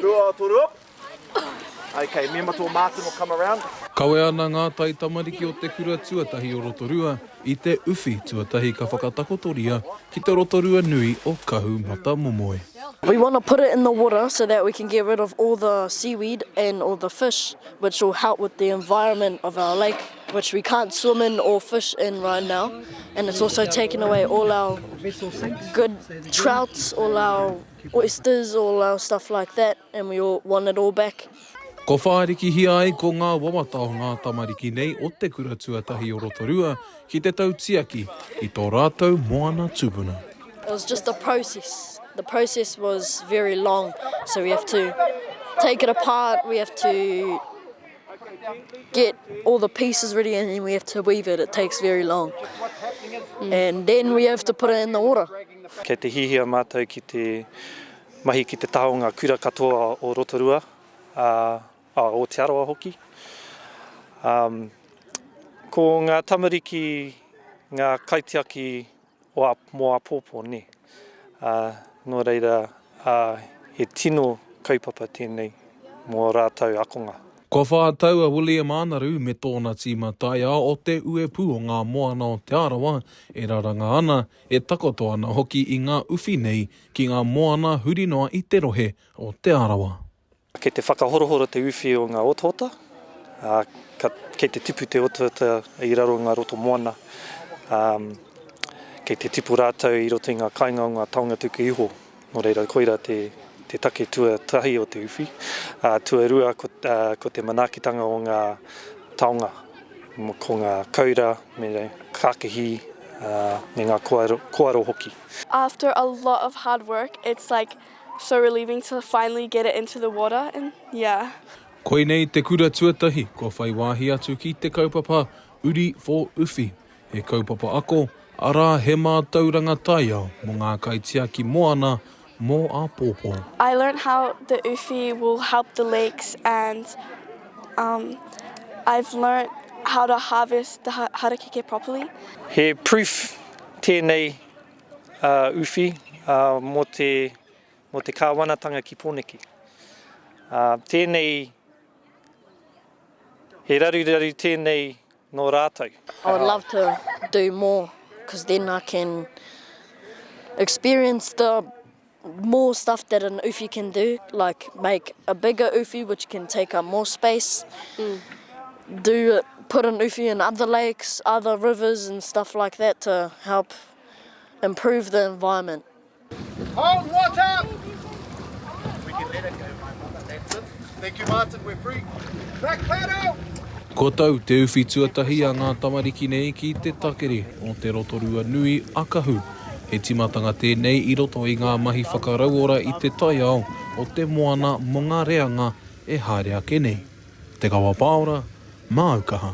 Rotorua. Okay, me matua Martin will come around. Kawe ana ngā tai tamariki o te kura tuatahi o Rotorua I te uwhi tuatahi ka whakatakotoria ki te Rotorua nui o kahu mata momoe. We want to put it in the water so that we can get rid of all the seaweed and all the fish, which will help with the environment of our lake, which we can't swim in or fish in right now. And it's also taken away all our good trouts, all our oysters, all our stuff like that, and we all want it all back. Ko whaariki hi ai ko ngā wawatao ngā tamariki nei o te kura tuatahi o Rotorua ki te tautiaki I tō rātou moana tupuna. It was just a process. The process was very long, so we have to take it apart, we have to get all the pieces ready and then we have to weave it. It takes very long. And then we have to put it in the water. Kei te hihia mātou ki te mahi ki te taonga kura katoa o Rotorua, o te aroa hoki. Ko ngā tamariki, ngā kaitiaki o mō apōpō ne. Nō reira, he tino kaupapa tēnei mō rātou akonga. Ko whātau a William Anaru me tōna tīma taiao o te uepu o ngā moana o te arawa e raranga ana e takoto ana hoki I ngā uwhi nei ki ngā moana hurinoa I te rohe o te arawa. Kei te whakahorohoro te uwhi o ngā otota, kei te tipu te otota I raro ngā roto moana, kei te tipu rātou I roto ngā kainga o ngā taonga tuku iho, nō reira koira te take tua tahi o te uwhi. Tua rua ko te manakitanga o ngā taonga, ko ngā kaura, me kākehi, me ngā koaro hoki. After a lot of hard work, it's like so relieving to finally get it into the water, and yeah. Koe nei te kura tuatahi, ko whai wāhi atu ki te kaupapa uri for uwhi. He kaupapa ako, ara he mātauranga taiao mo ngā kaitiaki moana mō a pōpō. I learned how the uwhi will help the lakes, and I've learned how to harvest the harakeke properly. He proof tēnei uwhi mo te kāwanatanga ki Pōneke. Tēnei, he raruraru tēnei no rātou. I would love to do more, because then I can experience the more stuff that an uwhi can do, like make a bigger uwhi which can take up more space, put an uwhi in other lakes, other rivers and stuff like that to help improve the environment. Hold water! We can let it go, that's it. Thank you, Martin, we're free. Black paddle! Ko tau te uwhi tuatahi a ngā tamariki nei ki te takere o te Rotorua nui Aukaha. He timatanga tēnei I roto I ngā mahi whakarauora I te taiao o te moana mo ngā reanga e haere ake nei. Te kawa paora, mā Aukaha.